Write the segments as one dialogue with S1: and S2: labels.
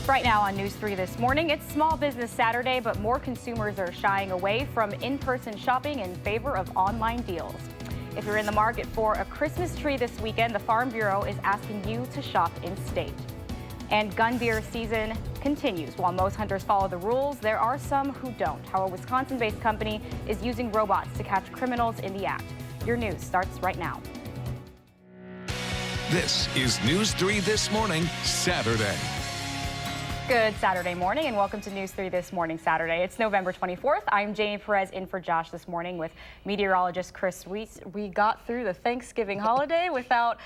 S1: Right now on News 3 this morning, it's Small Business Saturday, but more consumers are shying away from in-person shopping in favor of online deals. If you're in the market for a Christmas tree this weekend, the Farm Bureau is asking you to shop in-state. And gun deer season continues. While most hunters follow the rules, there are some who don't. How a Wisconsin-based company is using robots to catch criminals in the act. Your news starts right now.
S2: This is News 3 This Morning, Saturday.
S1: Good Saturday morning and welcome to News 3 This Morning Saturday. It's November 24th. I'm Jamie Perez in for Josh this morning with meteorologist Chris Weiss. We got through the Thanksgiving holiday without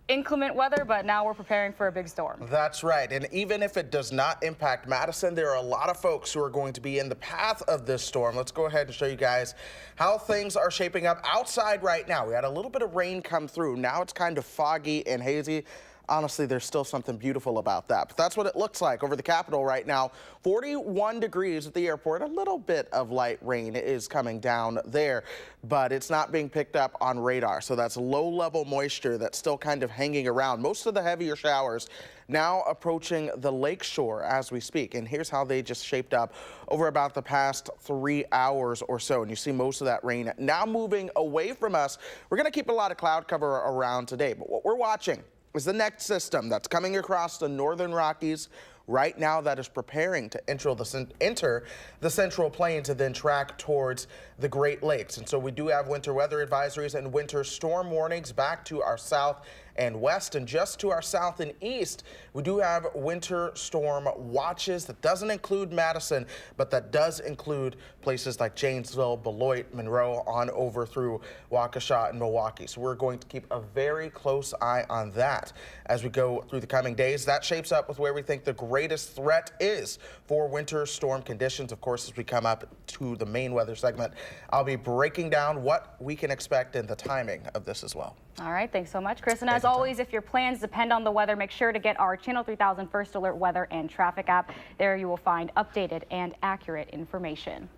S1: inclement weather, but now we're preparing for a big storm.
S3: That's right. And even if it does not impact Madison, there are a lot of folks who are going to be in the path of this storm. Let's go ahead and show you guys how things are shaping up outside right now. We had a little bit of rain come through. Now it's kind of foggy and hazy. Honestly, there's still something beautiful about that. But that's what it looks like over the Capitol right now. 41 degrees at the airport. A little bit of light rain is coming down there, but it's not being picked up on radar. So that's low-level moisture that's still kind of hanging around. Most of the heavier showers now approaching the lake shore as we speak. And here's how they just shaped up over about the past 3 hours or so. And you see most of that rain now moving away from us. We're going to keep a lot of cloud cover around today, but what we're watching is the next system that's coming across the northern Rockies right now that is preparing to enter the Central Plains and then track towards the Great Lakes. And so we do have winter weather advisories and winter storm warnings back to our south and west, and just to our south and east, we do have winter storm watches. That doesn't include Madison, but that does include places like Janesville, Beloit, Monroe, on over through Waukesha and Milwaukee. So we're going to keep a very close eye on that as we go through the coming days. That shapes up with where we think the greatest threat is for winter storm conditions. Of course, as we come up to the main weather segment, I'll be breaking down what we can expect and the timing of this as well.
S1: All right, thanks so much, Chris. And as always, if your plans depend on the weather, make sure to get our Channel 3000 First Alert Weather and Traffic app. There you will find updated and accurate information.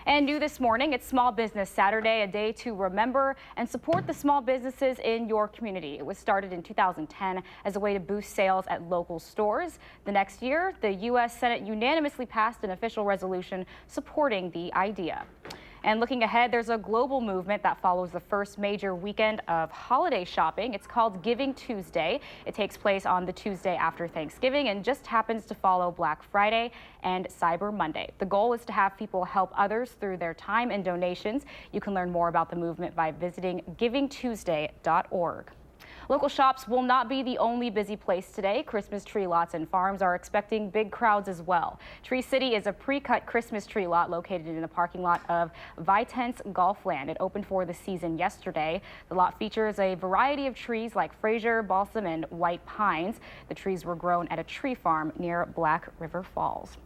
S1: And new this morning, it's Small Business Saturday, a day to remember and support the small businesses in your community. It was started in 2010 as a way to boost sales at local stores. The next year, the U.S. Senate unanimously passed an official resolution supporting the idea. And looking ahead, there's a global movement that follows the first major weekend of holiday shopping. It's called Giving Tuesday. It takes place on the Tuesday after Thanksgiving and just happens to follow Black Friday and Cyber Monday. The goal is to have people help others through their time and donations. You can learn more about the movement by visiting givingtuesday.org. Local shops will not be the only busy place today. Christmas tree lots and farms are expecting big crowds as well. Tree City is a pre-cut Christmas tree lot located in the parking lot of Vitense Golfland. It opened for the season yesterday. The lot features a variety of trees like Fraser, balsam, and white pines. The trees were grown at a tree farm near Black River Falls.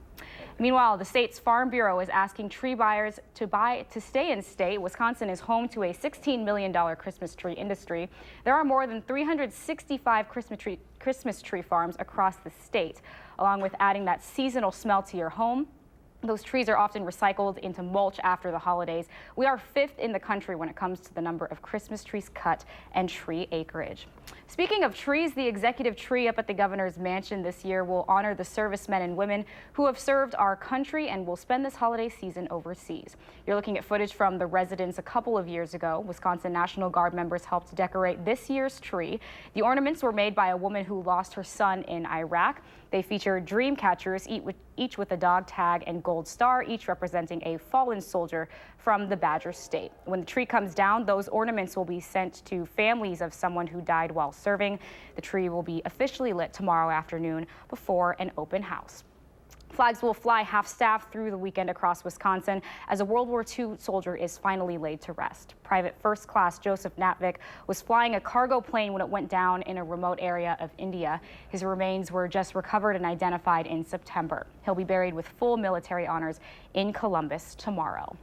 S1: Meanwhile, the state's Farm Bureau is asking tree buyers to stay in state. Wisconsin is home to a $16 million Christmas tree industry. There are more than 365 Christmas tree farms across the state. Along with adding that seasonal smell to your home, those trees are often recycled into mulch after the holidays. We are 5th in the country when it comes to the number of Christmas trees cut and tree acreage. Speaking of trees, the executive tree up at the governor's mansion this year will honor the servicemen and women who have served our country and will spend this holiday season overseas. You're looking at footage from the residence a couple of years ago. Wisconsin National Guard members helped decorate this year's tree. The ornaments were made by a woman who lost her son in Iraq. They feature dream catchers, each with a dog tag and gold star, each representing a fallen soldier from the Badger State. When the tree comes down, those ornaments will be sent to families of someone who died while serving. The tree will be officially lit tomorrow afternoon before an open house. Flags will fly half-staff through the weekend across Wisconsin as a World War II soldier is finally laid to rest. Private First Class Joseph Natvik was flying a cargo plane when it went down in a remote area of India. His remains were just recovered and identified in September. He'll be buried with full military honors in Columbus tomorrow.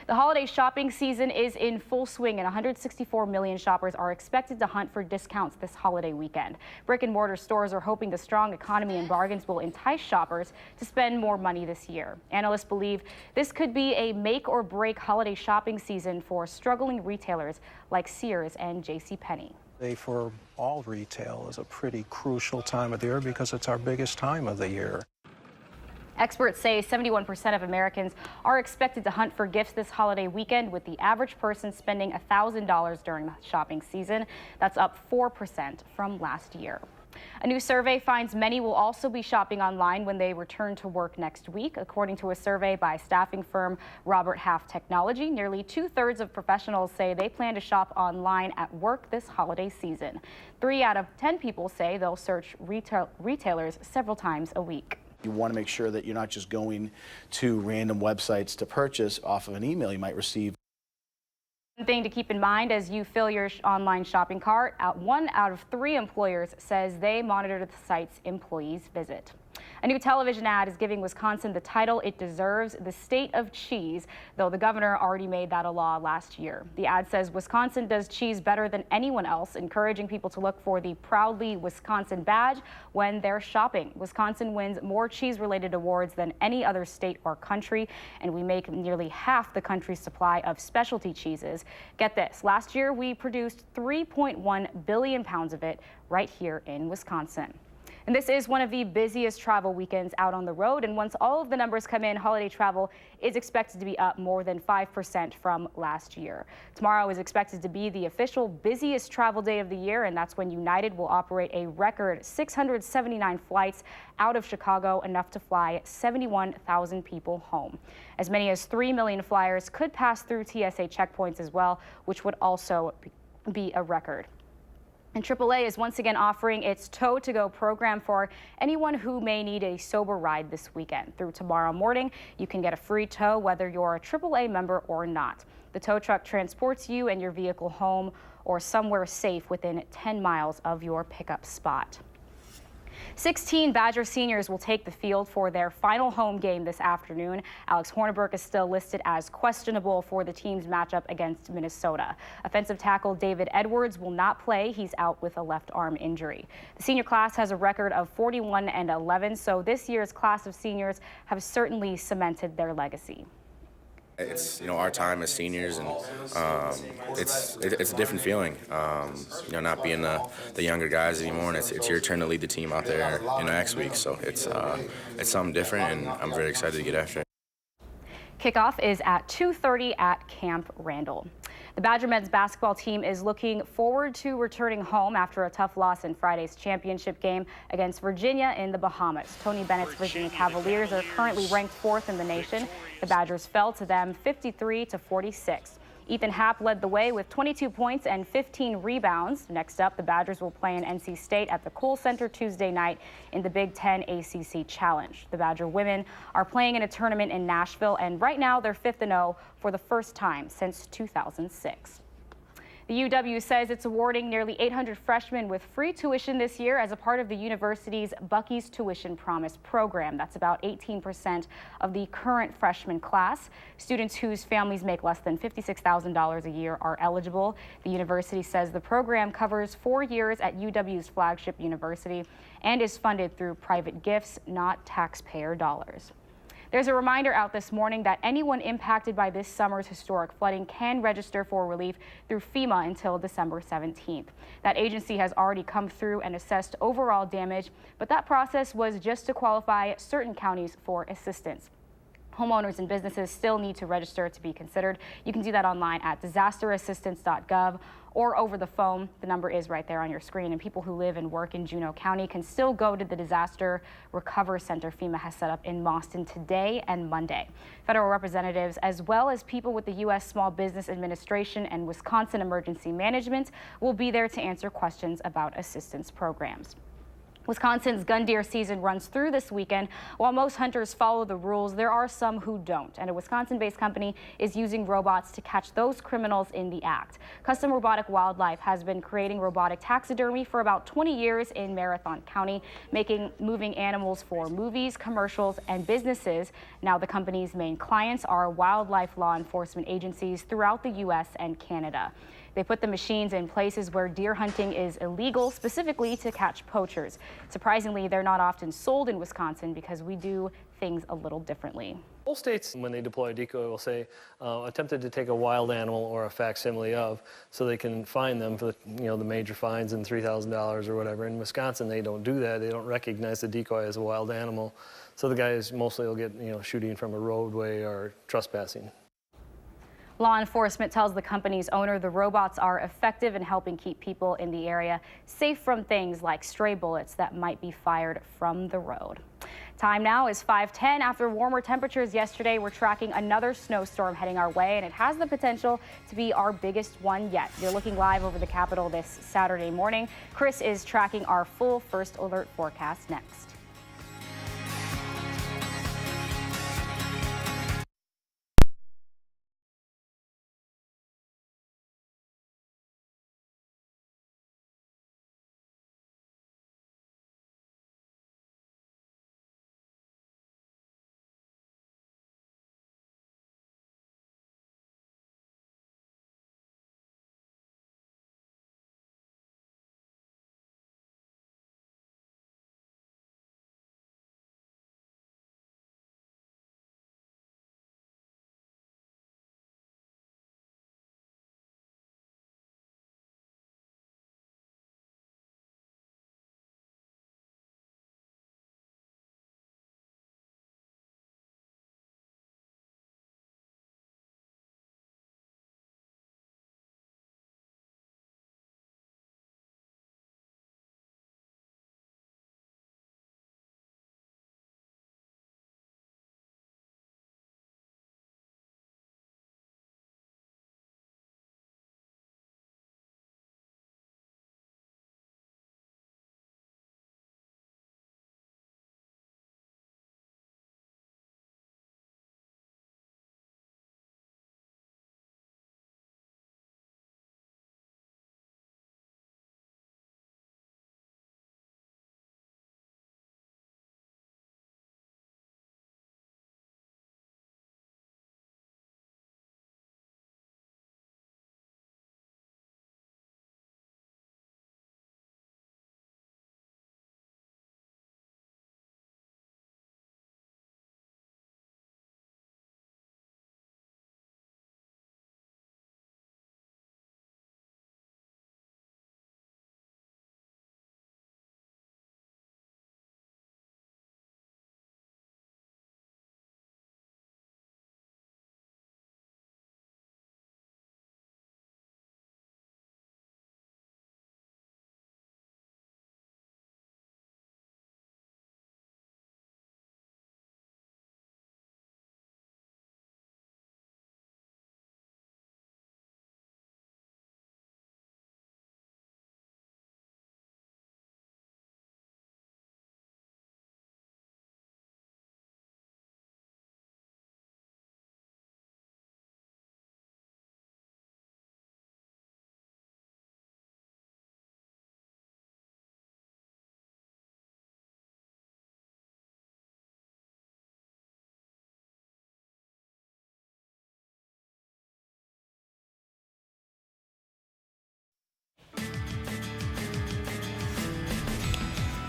S1: The holiday shopping season is in full swing, and 164 million shoppers are expected to hunt for discounts this holiday weekend. Brick and mortar stores are hoping the strong economy and bargains will entice shoppers to spend more money this year. Analysts believe this could be a make or break holiday shopping season for struggling retailers like Sears and JCPenney.
S4: For all retail is a pretty crucial time of the year because it's our biggest time of the year.
S1: Experts say 71% of Americans are expected to hunt for gifts this holiday weekend, with the average person spending $1,000 during the shopping season. That's up 4% from last year. A new survey finds many will also be shopping online when they return to work next week. According to a survey by staffing firm Robert Half Technology, nearly 2/3 of professionals say they plan to shop online at work this holiday season. 3 out of 10 people say they'll search retailers several times a week.
S4: You want to make sure that you're not just going to random websites to purchase off of an email you might receive.
S1: One thing to keep in mind as you fill your online shopping cart, 1 out of 3 employers says they monitor the sites employees visit. A new television ad is giving Wisconsin the title it deserves, the state of cheese, though the governor already made that a law last year. The ad says Wisconsin does cheese better than anyone else, encouraging people to look for the Proudly Wisconsin badge when they're shopping. Wisconsin wins more cheese-related awards than any other state or country, and we make nearly half the country's supply of specialty cheeses. Get this, last year we produced 3.1 billion pounds of it right here in Wisconsin. And this is one of the busiest travel weekends out on the road. And once all of the numbers come in, holiday travel is expected to be up more than 5% from last year. Tomorrow is expected to be the official busiest travel day of the year, and that's when United will operate a record 679 flights out of Chicago, enough to fly 71,000 people home. As many as 3 million flyers could pass through TSA checkpoints as well, which would also be a record. And AAA is once again offering its Tow to Go program for anyone who may need a sober ride this weekend. Through tomorrow morning, you can get a free tow whether you're a AAA member or not. The tow truck transports you and your vehicle home or somewhere safe within 10 miles of your pickup spot. 16 Badger seniors will take the field for their final home game this afternoon. Alex Hornibrook is still listed as questionable for the team's matchup against Minnesota. Offensive tackle David Edwards will not play. He's out with a left arm injury. The senior class has a record of 41-11, so this year's class of seniors have certainly cemented their legacy.
S5: It's our time as seniors, and it's a different feeling. Not being the younger guys anymore, and it's your turn to lead the team out there next week. So it's something different, and I'm very excited to get after it.
S1: Kickoff is at 2:30 at Camp Randall. The Badger men's basketball team is looking forward to returning home after a tough loss in Friday's championship game against Virginia in the Bahamas. Tony Bennett's Virginia Cavaliers are currently ranked 4th in the nation. The Badgers fell to them 53-46. Ethan Happ led the way with 22 points and 15 rebounds. Next up, the Badgers will play in NC State at the Kohl Center Tuesday night in the Big Ten ACC Challenge. The Badger women are playing in a tournament in Nashville, and right now they're 5-0 for the first time since 2006. The UW says it's awarding nearly 800 freshmen with free tuition this year as a part of the university's Bucky's Tuition Promise program. That's about 18% of the current freshman class. Students whose families make less than $56,000 a year are eligible. The university says the program covers 4 years at UW's flagship university and is funded through private gifts, not taxpayer dollars. There's a reminder out this morning that anyone impacted by this summer's historic flooding can register for relief through FEMA until December 17th. That agency has already come through and assessed overall damage, but that process was just to qualify certain counties for assistance. Homeowners and businesses still need to register to be considered. You can do that online at disasterassistance.gov or over the phone. The number is right there on your screen. And people who live and work in Juneau County can still go to the Disaster Recovery Center FEMA has set up in Boston today and Monday. Federal representatives, as well as people with the U.S. Small Business Administration and Wisconsin Emergency Management, will be there to answer questions about assistance programs. Wisconsin's gun deer season runs through this weekend. While most hunters follow the rules, there are some who don't, and a Wisconsin-based company is using robots to catch those criminals in the act. Custom Robotic Wildlife has been creating robotic taxidermy for about 20 years in Marathon County, making moving animals for movies, commercials, and businesses. Now the company's main clients are wildlife law enforcement agencies throughout the U.S. and Canada. They put the machines in places where deer hunting is illegal, specifically to catch poachers. Surprisingly, they're not often sold in Wisconsin because we do things a little differently.
S6: All states, when they deploy a decoy, will say attempted to take a wild animal or a facsimile of, so they can fine them for the major fines and $3,000 or whatever. In Wisconsin, they don't do that. They don't recognize the decoy as a wild animal, so the guys mostly will get shooting from a roadway or trespassing.
S1: Law enforcement tells the company's owner the robots are effective in helping keep people in the area safe from things like stray bullets that might be fired from the road. Time now is 5:10. After warmer temperatures yesterday, we're tracking another snowstorm heading our way, and it has the potential to be our biggest one yet. You're looking live over the Capitol this Saturday morning. Chris is tracking our full first alert forecast next.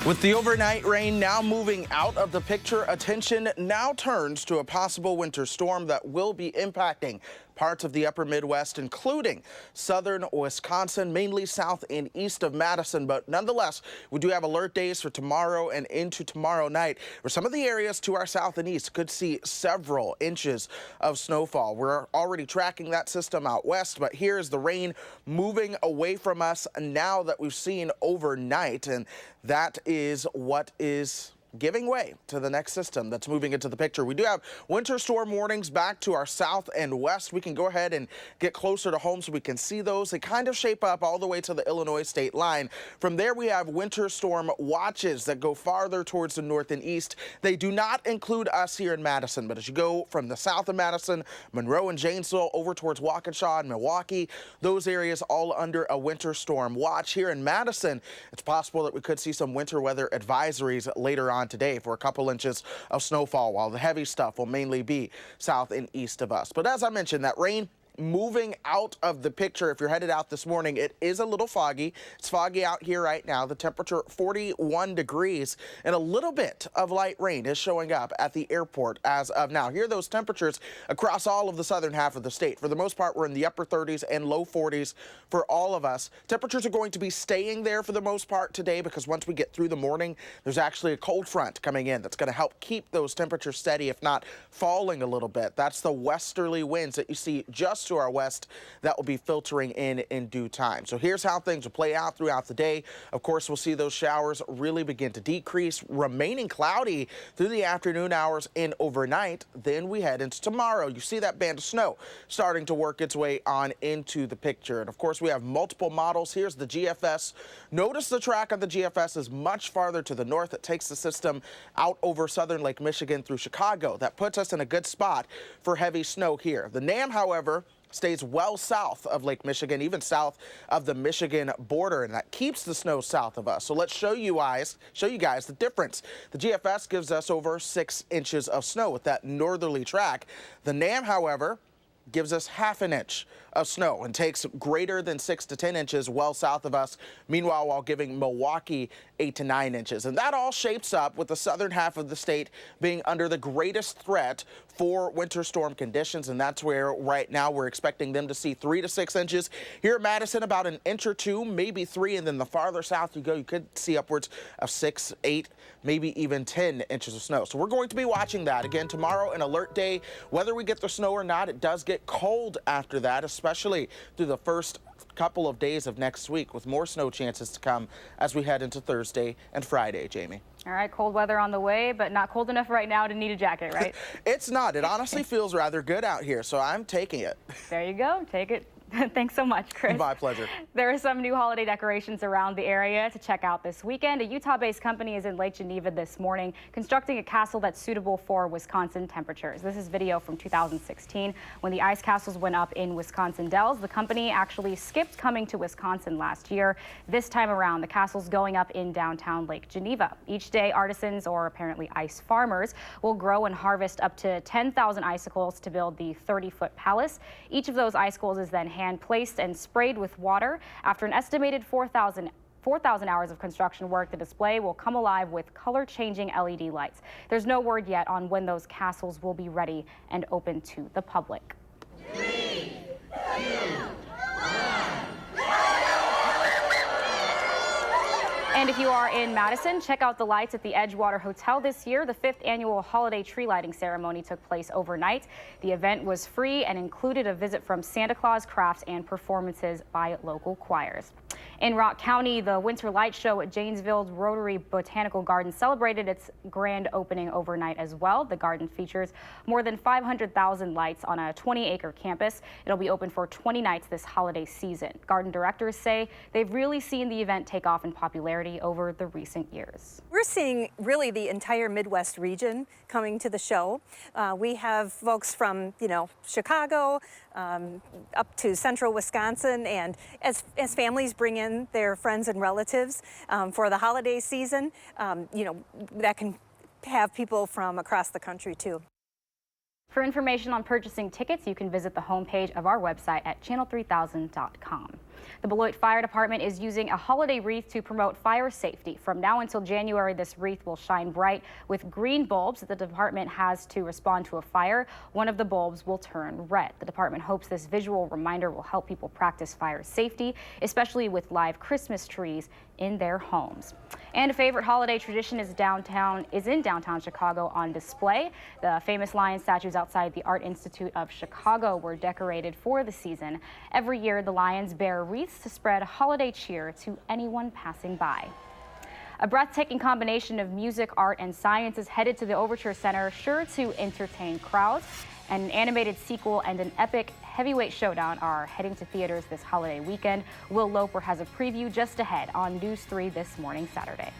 S3: With the overnight rain now moving out of the picture, attention now turns to a possible winter storm that will be impacting parts of the upper Midwest, including southern Wisconsin, mainly south and east of Madison. But nonetheless, we do have alert days for tomorrow and into tomorrow night, where some of the areas to our south and east could see several inches of snowfall. We're already tracking that system out west, but here is the rain moving away from us now that we've seen overnight, and that is what is giving way to the next system that's moving into the picture. We do have winter storm warnings back to our south and west. We can go ahead and get closer to home so we can see those. They kind of shape up all the way to the Illinois state line. From there, we have winter storm watches that go farther towards the north and east. They do not include us here in Madison, but as you go from the south of Madison, Monroe and Janesville over towards Waukesha and Milwaukee, those areas all under a winter storm watch. Here in Madison, it's possible that we could see some winter weather advisories later on today for a couple inches of snowfall, while the heavy stuff will mainly be south and east of us. But as I mentioned, that rain moving out of the picture, if you're headed out this morning, it is a little foggy. It's foggy out here right now. The temperature 41 degrees and a little bit of light rain is showing up at the airport as of now. Here are those temperatures across all of the southern half of the state. For the most part, we're in the upper 30s and low 40s for all of us. Temperatures are going to be staying there for the most part today because once we get through the morning, there's actually a cold front coming in that's going to help keep those temperatures steady, if not falling a little bit. That's the westerly winds that you see just to our west that will be filtering in due time. So here's how things will play out throughout the day. Of course, we'll see those showers really begin to decrease, remaining cloudy through the afternoon hours and overnight. Then we head into tomorrow. You see that band of snow starting to work its way on into the picture. And of course, we have multiple models. Here's the GFS. Notice the track on the GFS is much farther to the north. It takes the system out over southern Lake Michigan through Chicago. That puts us in a good spot for heavy snow here. The NAM, however, stays well south of Lake Michigan, even south of the Michigan border, and that keeps the snow south of us. So let's show you guys the difference. The GFS gives us over 6 inches of snow with that northerly track. The NAM, however, gives us half an inch of snow and takes greater than 6 to 10 inches well south of us. Meanwhile, while giving Milwaukee 8 to 9 inches. And that all shapes up with the southern half of the state being under the greatest threat for winter storm conditions. And that's where right now we're expecting them to see 3 to 6 inches. Here at Madison, about an inch or 2, maybe 3. And then the farther south you go, you could see upwards of 6, 8, maybe even 10 inches of snow. So we're going to be watching that again tomorrow, an alert day. Whether we get the snow or not, it does get cold after that, especially through the first couple of days of next week, with more snow chances to come as we head into Thursday and Friday, Jamie.
S1: All right, cold weather on the way, but not cold enough right now to need a jacket, right?
S3: It's not. It honestly feels rather good out here, so I'm taking it.
S1: There you go. Take it. Thanks so much, Chris.
S3: My pleasure.
S1: There are some new holiday decorations around the area to check out this weekend. A Utah-based company is in Lake Geneva this morning constructing a castle that's suitable for Wisconsin temperatures. This is video from 2016 when the ice castles went up in Wisconsin Dells. The company actually skipped coming to Wisconsin last year. This time around, the castle's going up in downtown Lake Geneva. Each day, artisans, or apparently ice farmers, will grow and harvest up to 10,000 icicles to build the 30-foot palace. Each of those icicles is then hand placed and sprayed with water. After an estimated 4,000 hours of construction work, the display will come alive with color-changing LED lights. There's no word yet on when those castles will be ready and open to the public. 3, 2, 1. And if you are in Madison, check out the lights at the Edgewater Hotel this year. The 5th annual holiday tree lighting ceremony took place overnight. The event was free and included a visit from Santa Claus, crafts, and performances by local choirs. In Rock County, the Winter Light Show at Janesville's Rotary Botanical Garden celebrated its grand opening overnight as well. The garden features more than 500,000 lights on a 20-acre campus. It'll be open for 20 nights this holiday season. Garden directors say they've really seen the event take off in popularity over the recent years.
S7: We're seeing really the entire Midwest region coming to the show. We have folks from, Chicago up to central Wisconsin, and as families bring in their friends and relatives for the holiday season, that can have people from across the country too.
S1: For information on purchasing tickets, you can visit the homepage of our website at channel3000.com. The Beloit Fire Department is using a holiday wreath to promote fire safety. From now until January, this wreath will shine bright with green bulbs that the department has to respond to a fire. One of the bulbs will turn red. The department hopes this visual reminder will help people practice fire safety, especially with live Christmas trees in their homes. And a favorite holiday tradition is in downtown Chicago on display. The famous lion statues outside the Art Institute of Chicago were decorated for the season. Every year, the lions bear wreaths to spread holiday cheer to anyone passing by. A breathtaking combination of music, art, and science is headed to the Overture Center, sure to entertain crowds. An animated sequel and an epic heavyweight showdown are heading to theaters this holiday weekend. Will Loper has a preview just ahead on News 3 this morning, Saturday.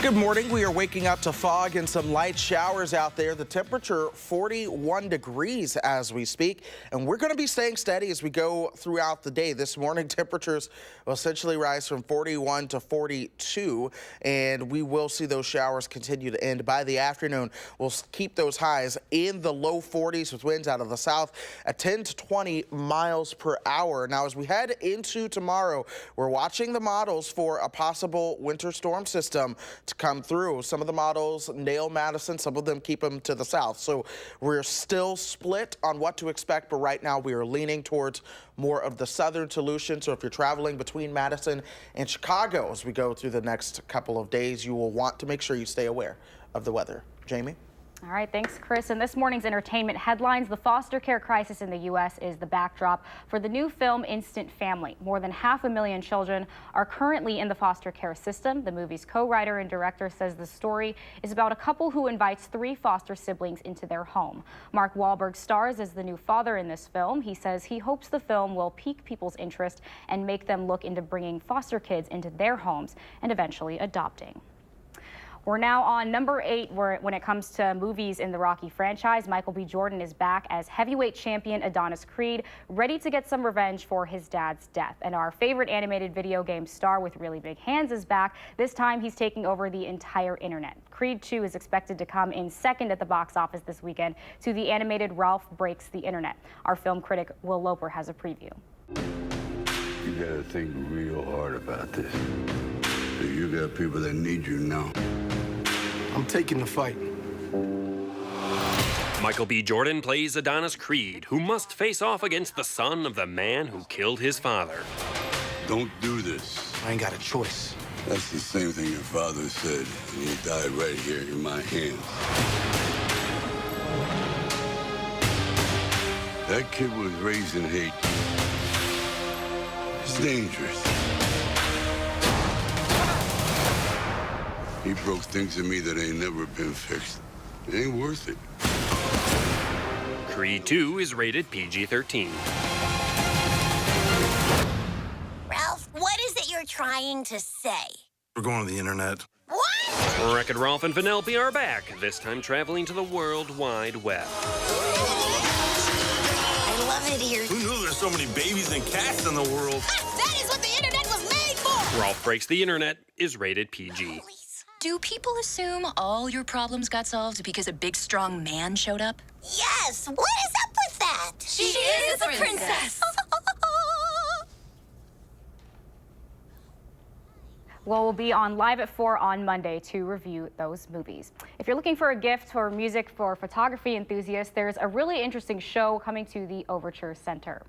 S3: Good morning. We are waking up to fog and some light showers out there. The temperature 41 degrees as we speak, and we're going to be staying steady as we go throughout the day. This morning temperatures will essentially rise from 41 to 42, and we will see those showers continue to end. By the afternoon, we'll keep those highs in the low 40s with winds out of the south at 10 to 20 miles per hour. Now, as we head into tomorrow, we're watching the models for a possible winter storm system to come through. Some of the models nail Madison, some of them keep them to the south. So we're still split on what to expect, but right now we are leaning towards more of the southern solution. So if you're traveling between Madison and Chicago as we go through the next couple of days, you will want to make sure you stay aware of the weather. Jamie?
S1: All right, thanks, Chris. In this morning's entertainment headlines, the foster care crisis in the U.S. is the backdrop for the new film Instant Family. More than 500,000 children are currently in the foster care system. The movie's co-writer and director says the story is about a couple who invites 3 foster siblings into their home. Mark Wahlberg stars as the new father in this film. He says he hopes the film will pique people's interest and make them look into bringing foster kids into their homes and eventually adopting. We're now on number 8 when it comes to movies in the Rocky franchise. Michael B. Jordan is back as heavyweight champion Adonis Creed, ready to get some revenge for his dad's death. And our favorite animated video game star with really big hands is back. This time he's taking over the entire internet. Creed 2 is expected to come in second at the box office this weekend to the animated Ralph Breaks the Internet. Our film critic Will Loper has a preview.
S8: You gotta think real hard about this. You got people that need you now.
S9: I'm taking the fight.
S10: Michael B. Jordan plays Adonis Creed, who must face off against the son of the man who killed his father.
S8: Don't do this.
S9: I ain't got a choice.
S8: That's the same thing your father said, and he died right here in my hands. That kid was raised in hate. It's dangerous. He broke things in me that ain't never been fixed. It ain't worth it.
S10: Creed 2 is rated PG-13.
S11: Ralph, what is it you're trying to say?
S9: We're going to the internet.
S11: What?
S10: Wreck-It Ralph and Penelope are back, this time traveling to the World Wide Web.
S11: I love it here.
S9: Who knew there's so many babies and cats in the world?
S11: That is what the internet was made for!
S10: Ralph Breaks the Internet is rated PG.
S12: Do people assume all your problems got solved because a big, strong man showed up?
S11: Yes! What is up with that?
S12: She is a princess!
S1: Well, we'll be on live at 4 on Monday to review those movies. If you're looking for a gift or music for photography enthusiasts, there's a really interesting show coming to the Overture Center.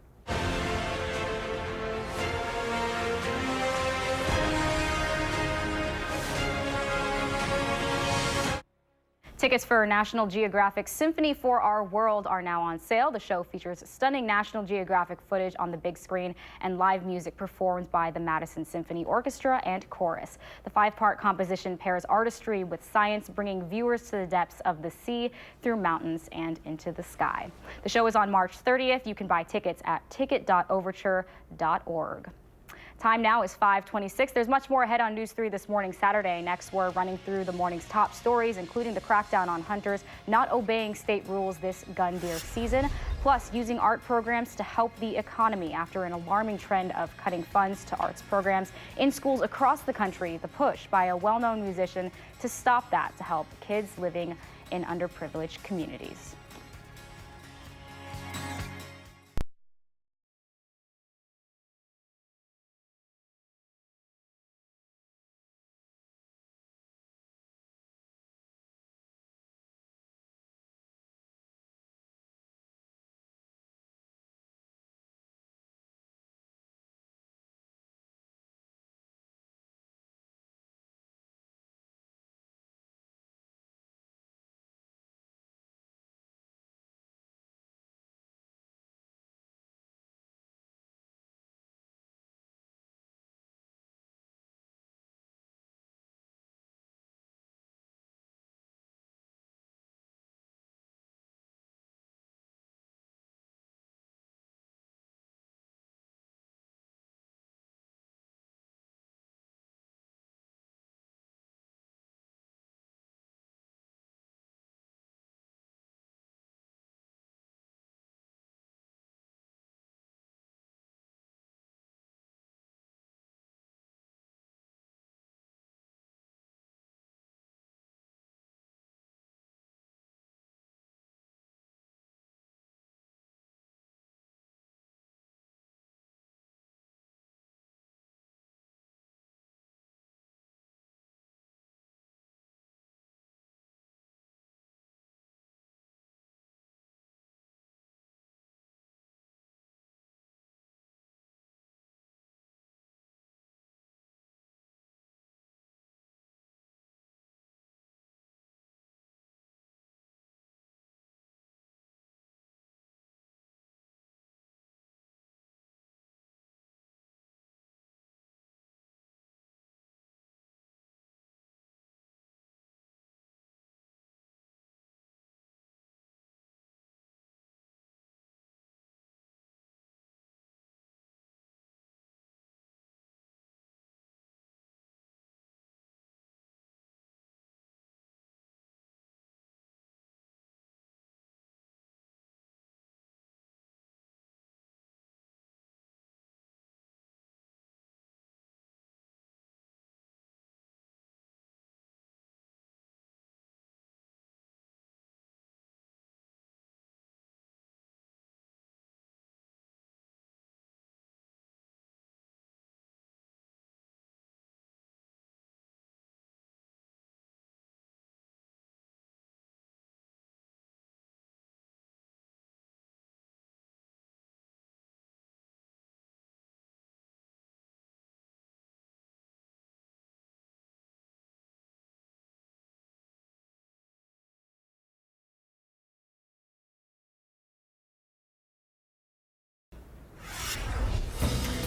S1: Tickets for National Geographic's Symphony for Our World are now on sale. The show features stunning National Geographic footage on the big screen and live music performed by the Madison Symphony Orchestra and Chorus. The 5-part composition pairs artistry with science, bringing viewers to the depths of the sea, through mountains, and into the sky. The show is on March 30th. You can buy tickets at ticket.overture.org. Time now is 5:26. There's much more ahead on News 3 this morning, Saturday. Next, we're running through the morning's top stories, including the crackdown on hunters not obeying state rules this gun deer season, plus using art programs to help the economy after an alarming trend of cutting funds to arts programs in schools across the country. The push by a well-known musician to stop that to help kids living in underprivileged communities.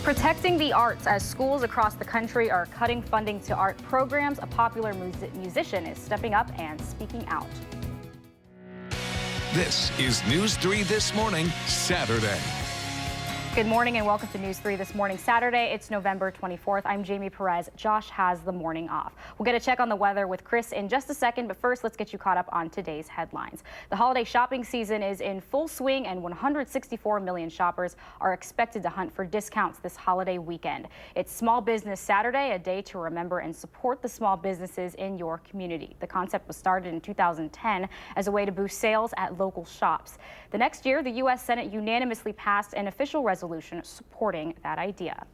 S1: Protecting the arts as schools across the country are cutting funding to art programs. A popular musician is stepping up and speaking out.
S2: This is News 3 This Morning, Saturday.
S1: Good morning and welcome to News 3 This Morning, Saturday. It's November 24th. I'm Jamie Perez. Josh has the morning off. We'll get a check on the weather with Chris in just a second, but first let's get you caught up on today's headlines. The holiday shopping season is in full swing and 164 million shoppers are expected to hunt for discounts this holiday weekend. It's Small Business Saturday, a day to remember and support the small businesses in your community. The concept was started in 2010 as a way to boost sales at local shops. The next year, the U.S. Senate unanimously passed an official resolution supporting that idea.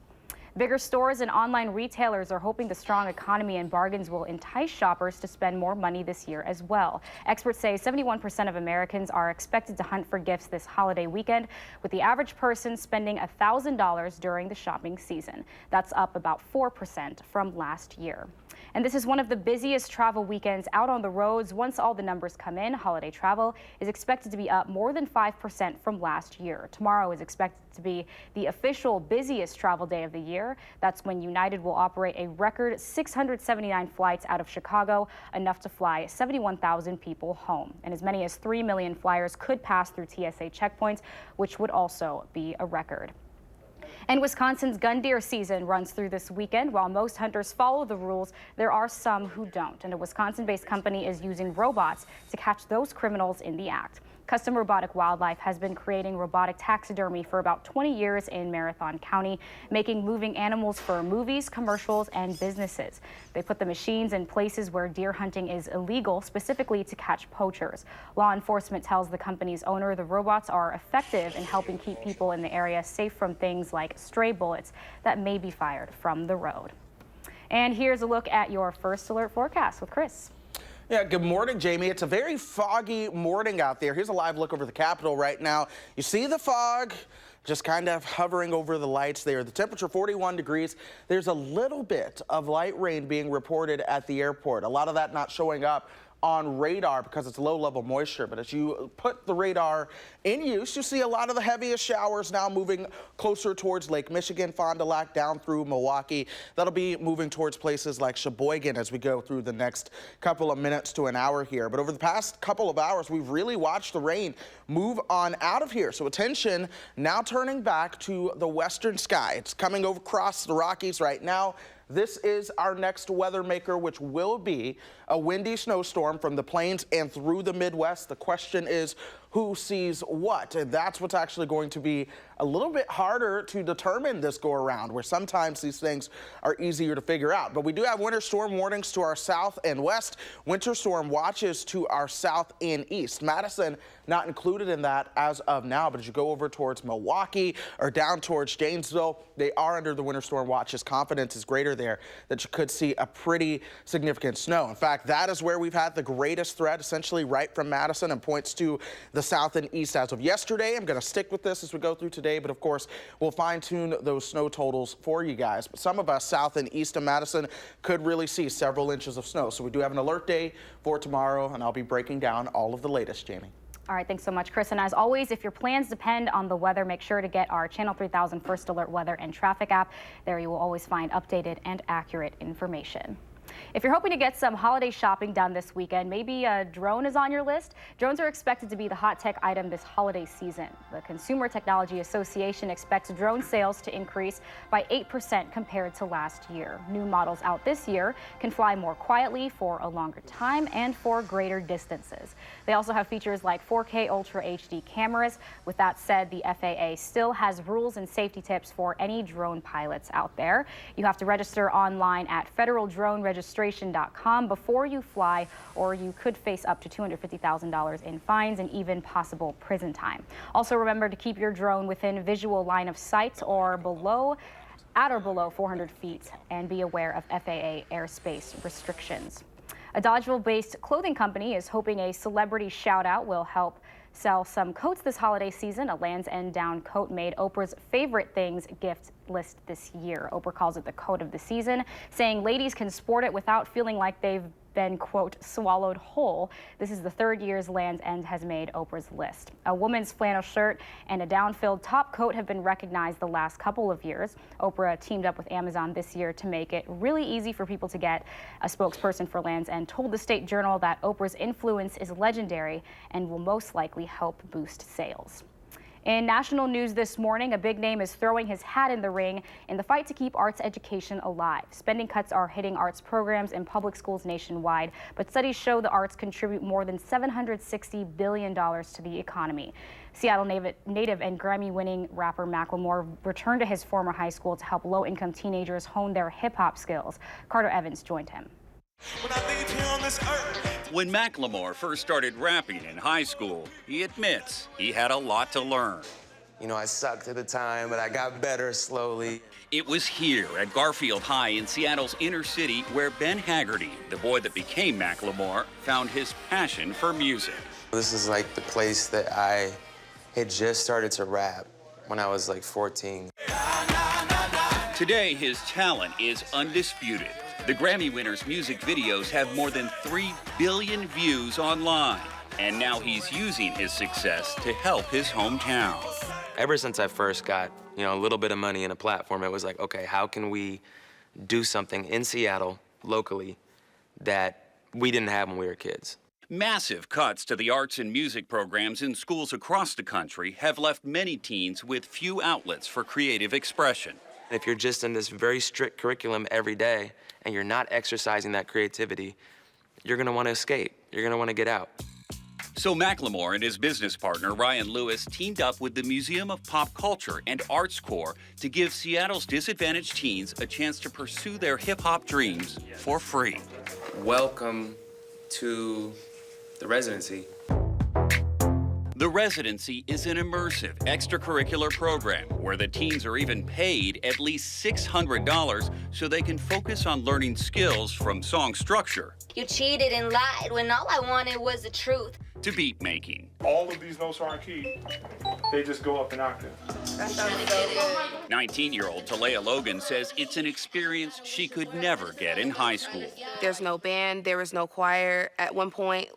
S1: Bigger stores and online retailers are hoping the strong economy and bargains will entice shoppers to spend more money this year as well. Experts say 71% of Americans are expected to hunt for gifts this holiday weekend, with the average person spending $1,000 during the shopping season. That's up about 4% from last year. And this is one of the busiest travel weekends out on the roads. Once all the numbers come in, holiday travel is expected to be up more than 5% from last year. Tomorrow is expected to be the official busiest travel day of the year. That's when United will operate a record 679 flights out of Chicago, enough to fly 71,000 people home. And as many as 3 million flyers could pass through TSA checkpoints, which would also be a record. And Wisconsin's gun deer season runs through this weekend. While most hunters follow the rules, there are some who don't. And a Wisconsin-based company is using robots to catch those criminals in the act. Custom Robotic Wildlife has been creating robotic taxidermy for about 20 years in Marathon County, making moving animals for movies, commercials, and businesses. They put the machines in places where deer hunting is illegal, specifically to catch poachers. Law enforcement tells the company's owner the robots are effective in helping keep people in the area safe from things like stray bullets that may be fired from the road. And here's a look at your first alert forecast with Chris.
S3: Yeah, good morning, Jamie. It's a very foggy morning out there. Here's a live look over the Capitol right now. You see the fog just kind of hovering over the lights there. The temperature 41 degrees. There's a little bit of light rain being reported at the airport. A lot of that not showing up on radar because it's low-level moisture. But as you put the radar in use, you see a lot of the heaviest showers now moving closer towards Lake Michigan, Fond du Lac, down through Milwaukee. That'll be moving towards places like Sheboygan as we go through the next couple of minutes to an hour here. But over the past couple of hours, we've really watched the rain move on out of here. So attention now turning back to the western sky. It's coming over across the Rockies right now. This is our next weather maker, which will be a windy snowstorm from the plains and through the Midwest. The question is, who sees what? And that's what's actually going to be a little bit harder to determine this go around, where sometimes these things are easier to figure out. But we do have winter storm warnings to our south and west, winter storm watches to our south and east. Madison not included in that as of now, but as you go over towards Milwaukee or down towards Janesville, they are under the winter storm watches. Confidence is greater there that you could see a pretty significant snow. In fact, that is where we've had the greatest threat, essentially right from Madison, and points to the south and east as of yesterday. I'm going to stick with this as we go through today, but of course, we'll fine-tune those snow totals for you guys. But some of us south and east of Madison could really see several inches of snow. So we do have an alert day for tomorrow, and I'll be breaking down all of the latest, Jamie.
S1: All right, thanks so much, Chris. And as always, if your plans depend on the weather, make sure to get our Channel 3000 First Alert Weather and Traffic app. There you will always find updated and accurate information. If you're hoping to get some holiday shopping done this weekend, maybe a drone is on your list. Drones are expected to be the hot tech item this holiday season. The Consumer Technology Association expects drone sales to increase by 8% compared to last year. New models out this year can fly more quietly for a longer time and for greater distances. They also have features like 4K Ultra HD cameras. With that said, the FAA still has rules and safety tips for any drone pilots out there. You have to register online at federaldroneregistration.com before you fly, or you could face up to $250,000 in fines and even possible prison time. Also remember to keep your drone within visual line of sight or at or below 400 feet, and be aware of FAA airspace restrictions. A Dodgeville-based clothing company is hoping a celebrity shout-out will help sell some coats this holiday season. A Land's End down coat made Oprah's favorite things gift list this year. Oprah calls it the coat of the season, saying ladies can sport it without feeling like they've been, quote, swallowed whole. This is the third year's Land's End has made Oprah's list. A woman's flannel shirt and a down-filled top coat have been recognized the last couple of years. Oprah teamed up with Amazon this year to make it really easy for people to get. A spokesperson for Land's End told the State Journal that Oprah's influence is legendary and will most likely help boost sales. In national news this morning, a big name is throwing his hat in the ring in the fight to keep arts education alive. Spending cuts are hitting arts programs in public schools nationwide, but studies show the arts contribute more than $760 billion to the economy. Seattle native and Grammy-winning rapper Macklemore returned to his former high school to help low-income teenagers hone their hip-hop skills. Carter Evans joined him.
S13: When Macklemore first started rapping in high school, he admits he had a lot to learn.
S14: You know, I sucked at the time, but I got better slowly.
S13: It was here at Garfield High in Seattle's inner city where Ben Haggerty, the boy that became Macklemore, found his passion for music.
S14: This is like the place that I had just started to rap when I was like 14.
S13: Today, his talent is undisputed. The Grammy winner's music videos have more than 3 billion views online, and now he's using his success to help his hometown.
S14: Ever since I first got, a little bit of money and a platform, it was like, okay, how can we do something in Seattle, locally, that we didn't have when we were kids?
S13: Massive cuts to the arts and music programs in schools across the country have left many teens with few outlets for creative expression.
S14: If you're just in this very strict curriculum every day and you're not exercising that creativity, you're gonna wanna escape. You're gonna wanna get out.
S13: So Macklemore and his business partner, Ryan Lewis, teamed up with the Museum of Pop Culture and Arts Corps to give Seattle's disadvantaged teens a chance to pursue their hip-hop dreams for free.
S14: Welcome to the residency.
S13: The Residency is an immersive extracurricular program where the teens are even paid at least $600 so they can focus on learning skills from song structure.
S11: You cheated and lied when all I wanted was the truth.
S13: To beat making.
S15: All of these notes aren't key. They just go up an octave.
S13: 19-year-old Talea Logan says it's an experience she could never get in high school.
S16: There's no band, there was no choir. At one point,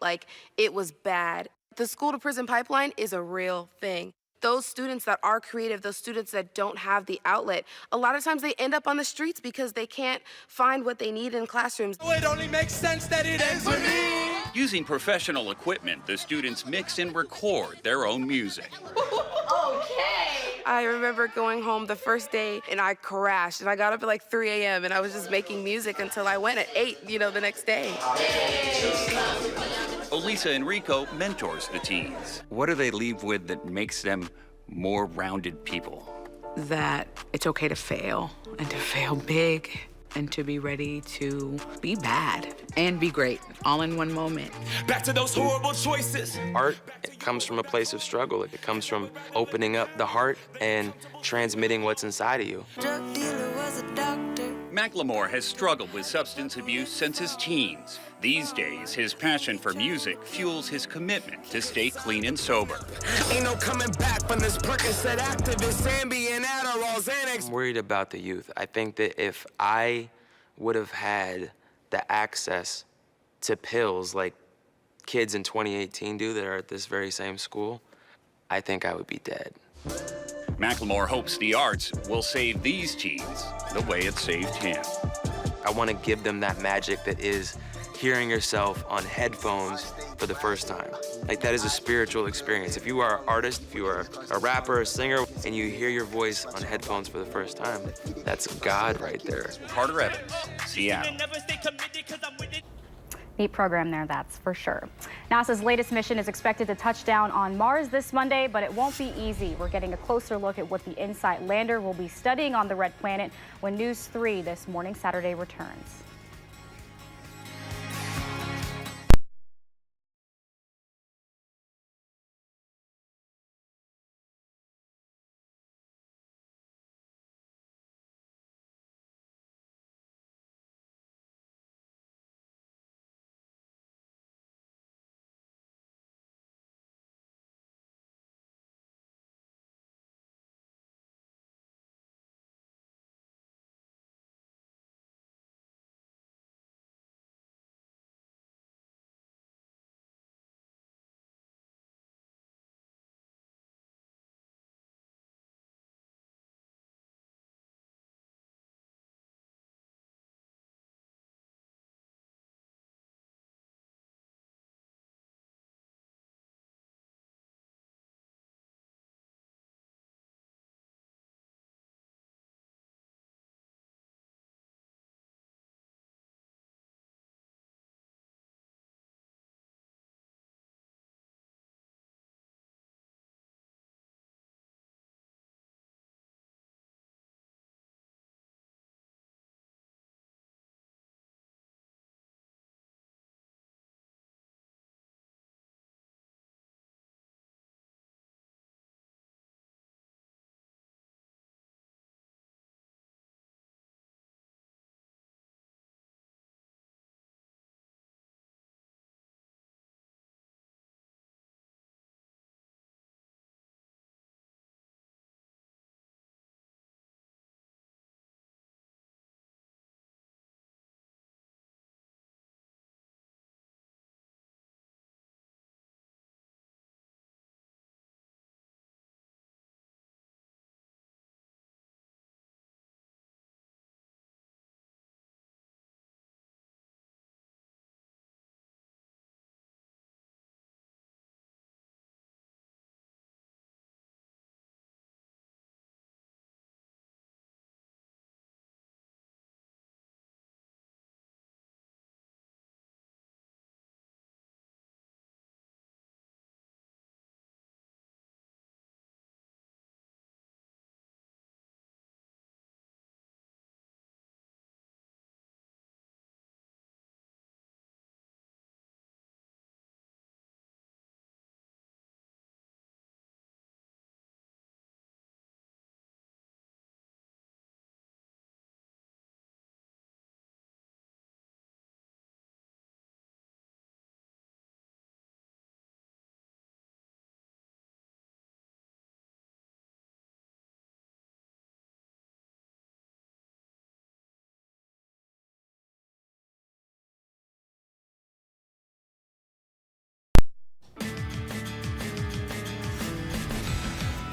S16: it was bad. The school-to-prison pipeline is a real thing. Those students that are creative, those students that don't have the outlet, a lot of times they end up on the streets because they can't find what they need in classrooms.
S17: It only makes sense that it ends with me.
S13: Using professional equipment, the students mix and record their own music.
S16: Okay. I remember going home the first day and I crashed and I got up at 3 a.m. and I was just making music until I went at 8, the next day.
S13: Olisa Enrico mentors the teens. What do they leave with that makes them more rounded people?
S18: That it's okay to fail and to fail big and to be ready to be bad and be great all in one moment.
S17: Back to those horrible choices.
S14: Art, it comes from a place of struggle. It comes from opening up the heart and transmitting what's inside of you.
S16: Drug dealer was a doctor.
S13: Macklemore has struggled with substance abuse since his teens. These days, his passion for music fuels his commitment to stay clean and sober.
S17: Ain't no coming back from this Percocet activist, Ambien, Adderall, Xanax.
S14: I'm worried about the youth. I think that if I would have had the access to pills like kids in 2018 do that are at this very same school, I think I would be dead.
S13: Macklemore hopes the arts will save these teens the way it saved him.
S14: I want to give them that magic that is hearing yourself on headphones for the first time. That is a spiritual experience. If you are an artist, if you are a rapper, a singer, and you hear your voice on headphones for the first time, that's God right there.
S13: Carter Evans, Seattle.
S1: Neat program there, that's for sure. NASA's latest mission is expected to touch down on Mars this Monday, but it won't be easy. We're getting a closer look at what the InSight lander will be studying on the red planet when News 3 this morning, Saturday, returns.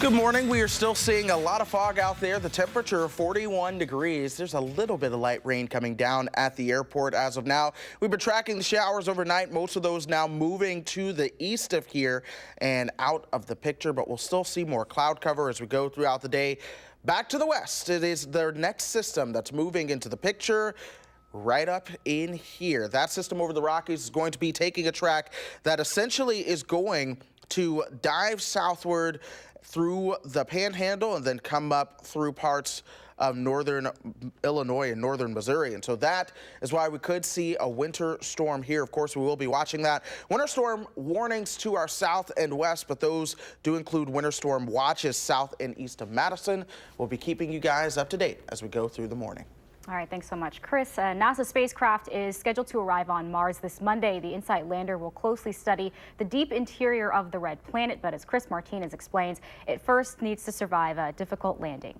S3: Good morning. We are still seeing a lot of fog out there. The temperature 41 degrees. There's a little bit of light rain coming down at the airport as of now. We've been tracking the showers overnight. Most of those now moving to the east of here and out of the picture, but we'll still see more cloud cover as we go throughout the day. Back to the west. It is their next system that's moving into the picture. Right up in here. That system over the Rockies is going to be taking a track that essentially is going to dive southward through the Panhandle and then come up through parts of northern Illinois and northern Missouri. And so that is why we could see a winter storm here. Of course, we will be watching that. Winter storm warnings to our south and west, but those do include winter storm watches south and east of Madison. We'll be keeping you guys up to date as we go through the morning.
S1: All right, thanks so much, Chris. NASA spacecraft is scheduled to arrive on Mars this Monday. The InSight lander will closely study the deep interior of the red planet, but as Chris Martinez explains, it first needs to survive a difficult landing.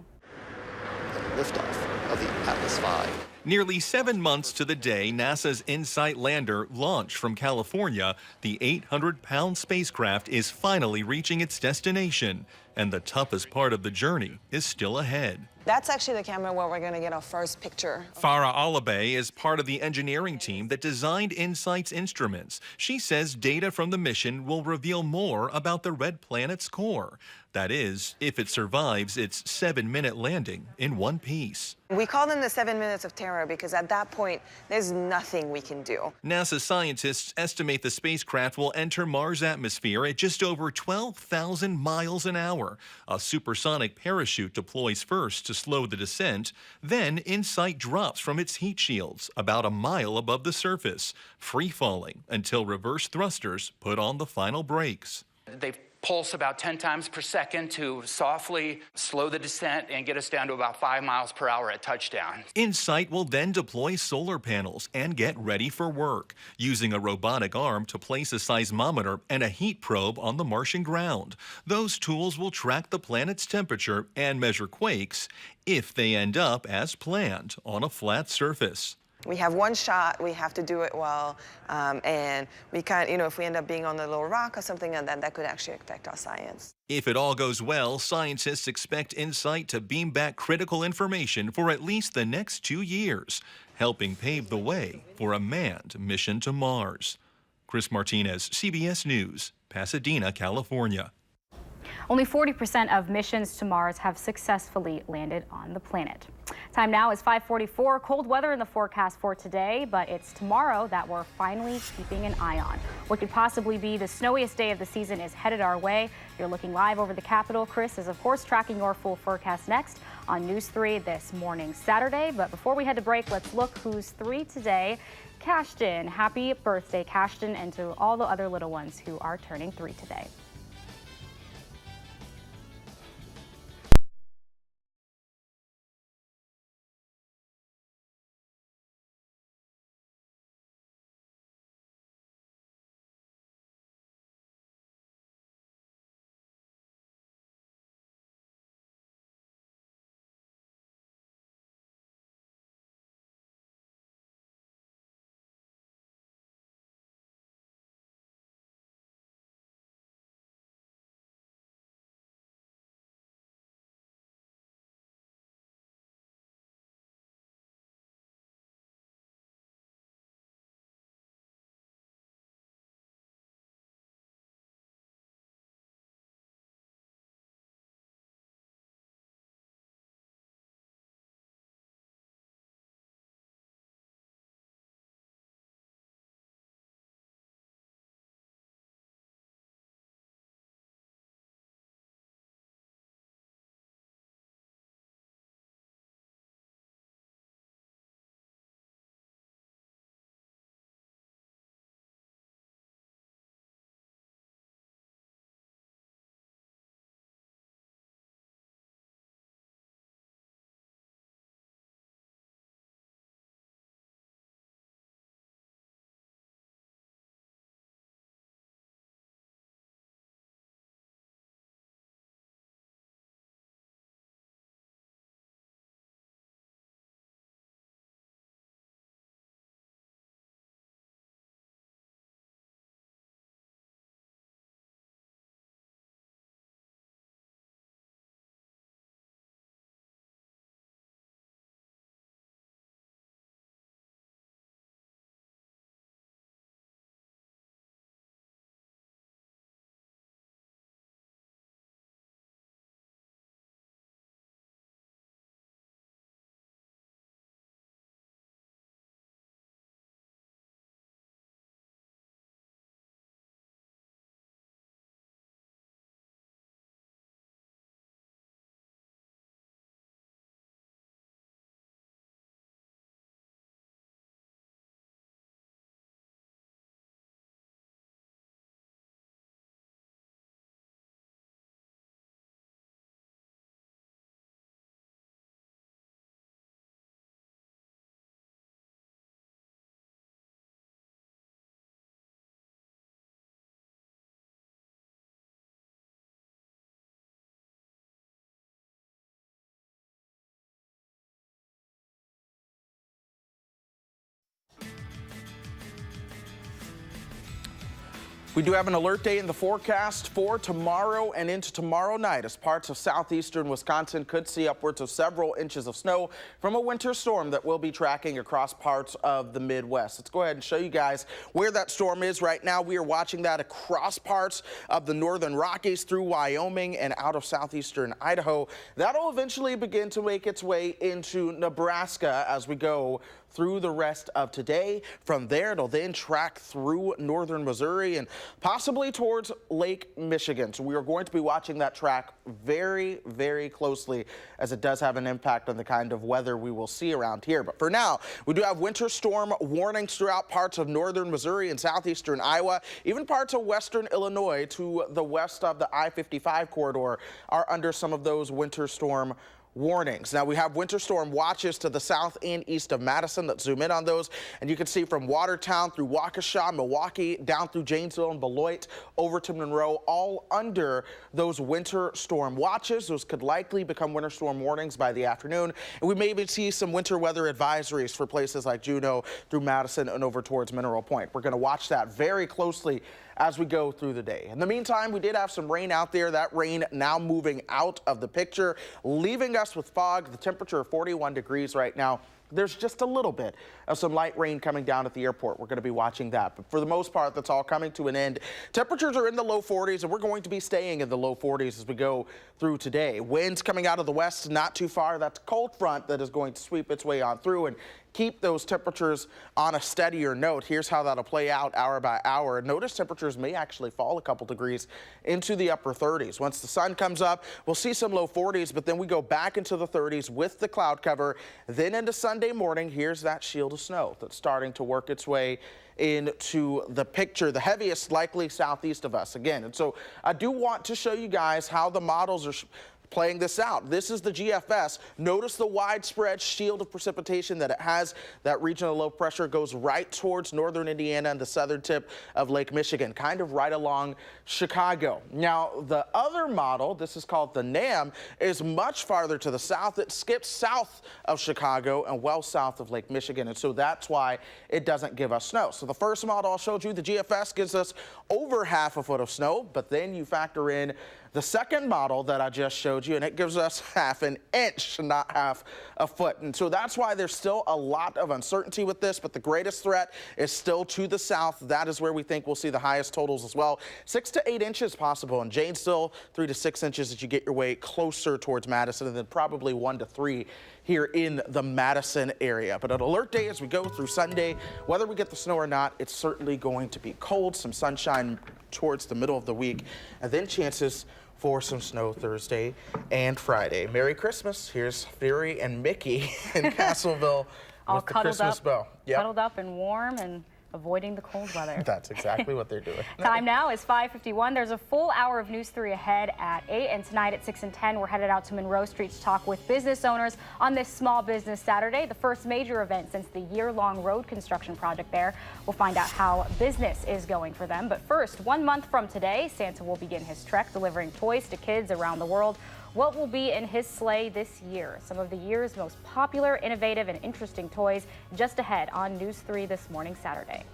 S19: Liftoff of the Atlas V.
S20: Nearly 7 months to the day NASA's InSight lander launched from California, the 800-pound spacecraft is finally reaching its destination, and the toughest part of the journey is still ahead.
S21: That's actually the camera where we're going to get our first picture.
S20: Farah Alabay is part of the engineering team that designed InSight's instruments. She says data from the mission will reveal more about the red planet's core. That is, if it survives its 7-minute landing in one piece.
S21: We call them the 7 minutes of terror because at that point, there's nothing we can do.
S20: NASA scientists estimate the spacecraft will enter Mars' atmosphere at just over 12,000 miles an hour. A supersonic parachute deploys first to slow the descent. Then InSight drops from its heat shields about a mile above the surface, free-falling until reverse thrusters put on the final brakes.
S22: They pulse about 10 times per second to softly slow the descent and get us down to about 5 miles per hour at touchdown.
S20: InSight will then deploy solar panels and get ready for work, using a robotic arm to place a seismometer and a heat probe on the Martian ground. Those tools will track the planet's temperature and measure quakes if they end up as planned on a flat surface.
S21: We have one shot, we have to do it well, and we can't, if we end up being on a little rock or something like that, that could actually affect our science.
S20: If it all goes well, scientists expect InSight to beam back critical information for at least the next 2 years, helping pave the way for a manned mission to Mars. Chris Martinez, CBS News, Pasadena, California.
S1: Only 40% of missions to Mars have successfully landed on the planet. Time now is 5:44. Cold weather in the forecast for today, but it's tomorrow that we're finally keeping an eye on. What could possibly be the snowiest day of the season is headed our way. You're looking live over the Capitol. Chris is, of course, tracking your full forecast next on News 3 this morning, Saturday. But before we head to break, let's look who's 3 today. Cashton. Happy birthday, Cashton, and to all the other little ones who are turning 3 today.
S3: We do have an alert day in the forecast for tomorrow and into tomorrow night as parts of southeastern Wisconsin could see upwards of several inches of snow from a winter storm that will be tracking across parts of the Midwest. Let's go ahead and show you guys where that storm is right now. We are watching that across parts of the northern Rockies through Wyoming and out of southeastern Idaho. That'll eventually begin to make its way into Nebraska as we go through the rest of today. From there, it'll then track through northern Missouri and possibly towards Lake Michigan. So we are going to be watching that track very, very closely as it does have an impact on the kind of weather we will see around here. But for now, we do have winter storm warnings throughout parts of northern Missouri and southeastern Iowa. Even parts of western Illinois to the west of the I-55 corridor are under some of those winter storm warnings. Now we have winter storm watches to the south and east of Madison. Let's zoom in on those, and you can see from Watertown through Waukesha, Milwaukee, down through Janesville and Beloit, over to Monroe, all under those winter storm watches. Those could likely become winter storm warnings by the afternoon, and we may even see some winter weather advisories for places like Juneau through Madison and over towards Mineral Point. We're going to watch that very closely as we go through the day. In the meantime, we did have some rain out there. That rain now moving out of the picture, leaving us with fog. The temperature of 41 degrees right now. There's just a little bit of some light rain coming down at the airport. We're going to be watching that. But for the most part, that's all coming to an end. Temperatures are in the low 40s, and we're going to be staying in the low 40s as we go through today. Winds coming out of the west, not too far. That's a cold front that is going to sweep its way on through and keep those temperatures on a steadier note. Here's how that'll play out hour by hour. Notice temperatures may actually fall a couple degrees into the upper 30s. Once the sun comes up, we'll see some low 40s, but then we go back into the 30s with the cloud cover. Then into Sunday morning, here's that shield of snow that's starting to work its way into the picture, the heaviest likely southeast of us again. And so I do want to show you guys how the models are playing this out. This is the GFS. Notice the widespread shield of precipitation that it has. That regional low pressure goes right towards northern Indiana and the southern tip of Lake Michigan, kind of right along Chicago. Now, the other model, this is called the NAM, is much farther to the south. It skips south of Chicago and well south of Lake Michigan, and so that's why it doesn't give us snow. So the first model I showed you, the GFS, gives us over half a foot of snow, but then you factor in the second model that I just showed you, and it gives us half an inch, not half a foot. And so that's why there's still a lot of uncertainty with this, but the greatest threat is still to the south. That is where we think we'll see the highest totals as well. 6 to 8 inches possible in Janesville, 3 to 6 inches as you get your way closer towards Madison, and then probably 1 to 3 here in the Madison area. But an alert day as we go through Sunday, whether we get the snow or not, it's certainly going to be cold, some sunshine towards the middle of the week, and then chances for some snow Thursday and Friday. Merry Christmas. Here's Fury and Mickey in Castleville
S1: all
S3: with the Christmas bow.
S1: Yep. Cuddled up and warm and avoiding the cold weather.
S3: That's exactly what they're doing.
S1: Time now is 5:51. There's a full hour of News 3 ahead at 8, and tonight at 6 and 10, we're headed out to Monroe Street to talk with business owners on this Small Business Saturday, the first major event since the year-long road construction project there. We'll find out how business is going for them. But first, 1 month from today, Santa will begin his trek delivering toys to kids around the world. What will be in his sleigh this year? Some of the year's most popular, innovative, and interesting toys just ahead on News 3 this morning, Saturday.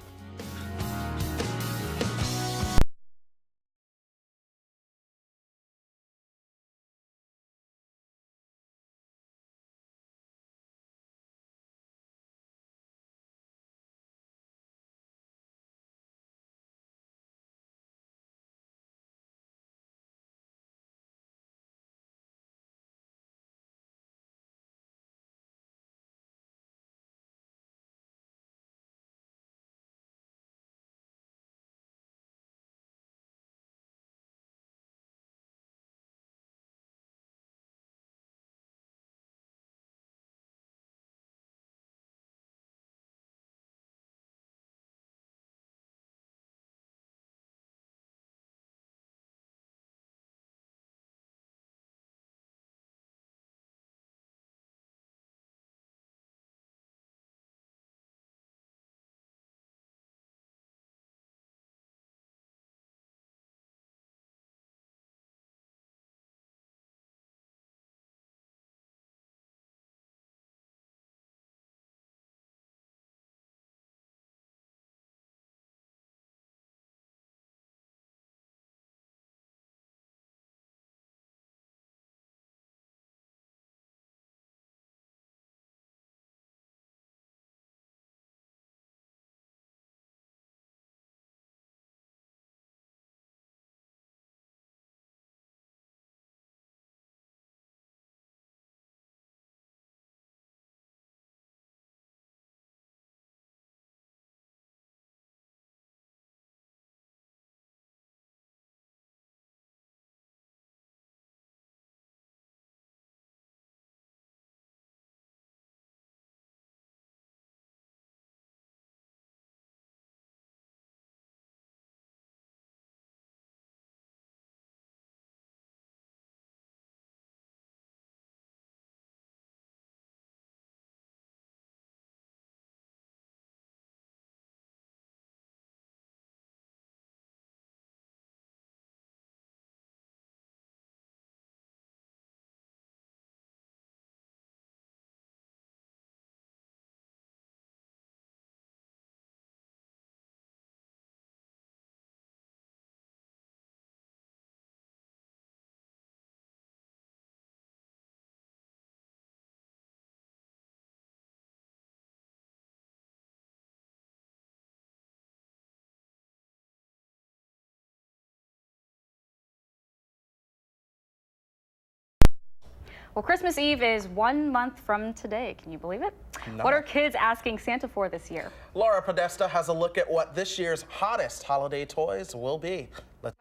S1: Well, Christmas Eve is 1 month from today. Can you believe it?
S3: No.
S1: What are kids asking Santa for this year?
S3: Laura Podesta has a look at what this year's hottest holiday toys will be.
S4: It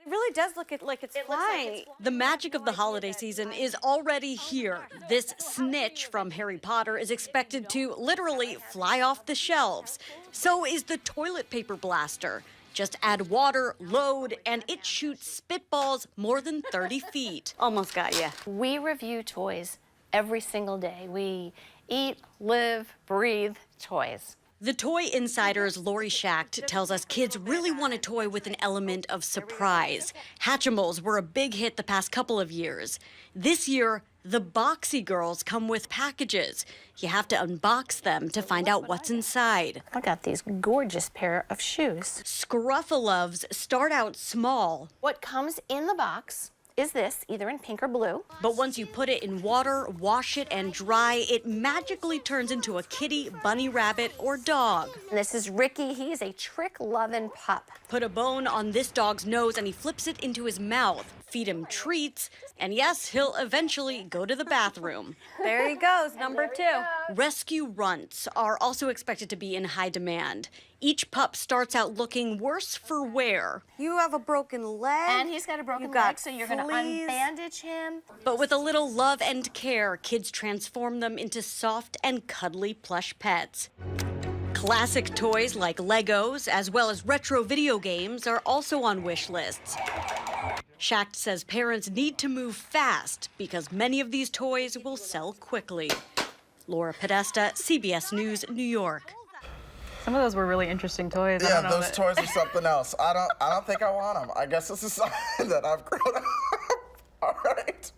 S4: really does look like it's flying. The magic of the holiday season is already here. This snitch from Harry Potter is expected to literally fly off the shelves. So is the toilet paper blaster. Just add water, load, and it shoots spitballs more than 30 feet. Almost got you.
S19: We review toys every single day. We eat, live, breathe toys.
S4: The Toy Insider's Lori Schacht tells us kids really want a toy with an element of surprise. Hatchimals were a big hit the past couple of years. This year, the Boxy Girls come with packages. You have to unbox them to find out what's inside.
S19: I got these gorgeous pair of shoes.
S4: Scruffaloves start out small.
S19: What comes in the box is this, either in pink or blue.
S4: But once you put it in water, wash it, and dry, it magically turns into a kitty, bunny rabbit, or dog.
S19: This is Ricky. He is a trick-loving pup.
S4: Put a bone on this dog's nose and he flips it into his mouth. Feed him treats, and yes, he'll eventually go to the bathroom. There he goes, number 2. Rescue runts are also expected to be in high demand. Each pup starts out looking worse for wear. You have a broken leg.
S19: And he's got a broken leg, so you're going to unbandage him.
S4: But with a little love and care, kids transform them into soft and cuddly plush pets. Classic toys like Legos, as well as retro video games, are also on wish lists. Schacht says parents need to move fast because many of these toys will sell quickly. Laura Podesta, CBS News, New York.
S1: Some of those were really interesting toys.
S3: Yeah, those toys are something else. I don't think I want them. I guess it's a sign that I've grown up. All right,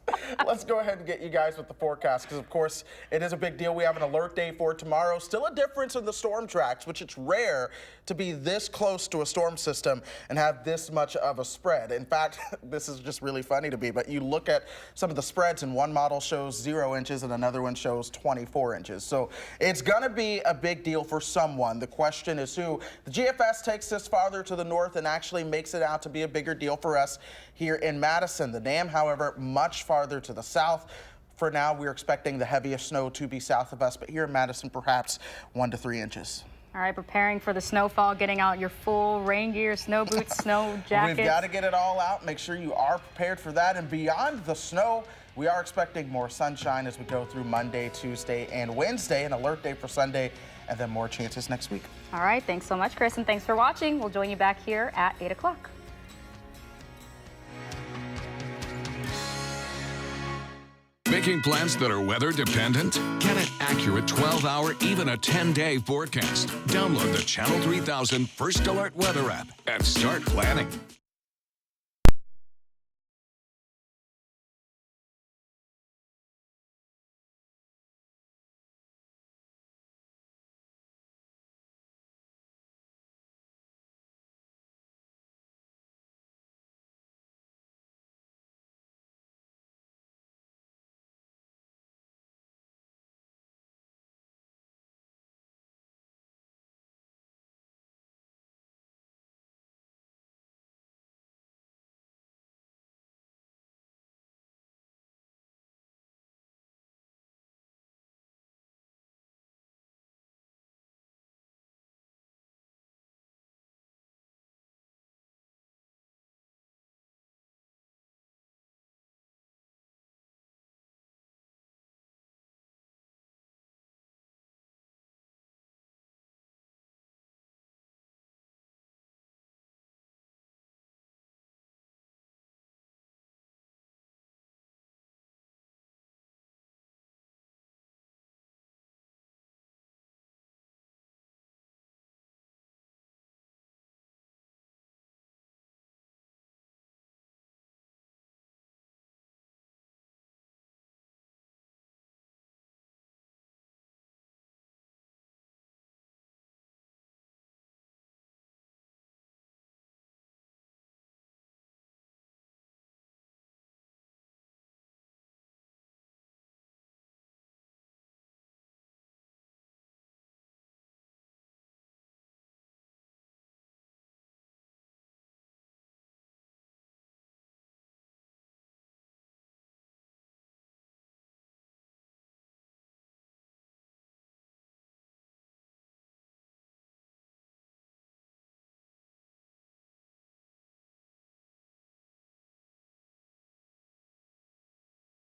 S3: let's go ahead and get you guys with the forecast because, of course, it is a big deal. We have an alert day for tomorrow. Still a difference in the storm tracks, which it's rare to be this close to a storm system and have this much of a spread. In fact, this is just really funny to me, but you look at some of the spreads and one model shows 0 inches and another one shows 24 inches. So it's going to be a big deal for someone. The question is who. The GFS takes this farther to the north and actually makes it out to be a bigger deal for us here in Madison. The dam, however, much farther to the south. For now, we're expecting the heaviest snow to be south of us, but here in Madison, perhaps 1 to 3 inches.
S1: All right, preparing for the snowfall, getting out your full rain gear, snow boots, snow jackets.
S3: We've got to get it all out. Make sure you are prepared for that. And beyond the snow, we are expecting more sunshine as we go through Monday, Tuesday, and Wednesday. An alert day for Sunday, and then more chances next week.
S1: All right, thanks so much, Chris, and thanks for watching. We'll join you back here at 8 o'clock.
S2: Making plans that are weather dependent? Get an accurate 12-hour, even a 10-day forecast. Download the Channel 3000 First Alert Weather app and start planning.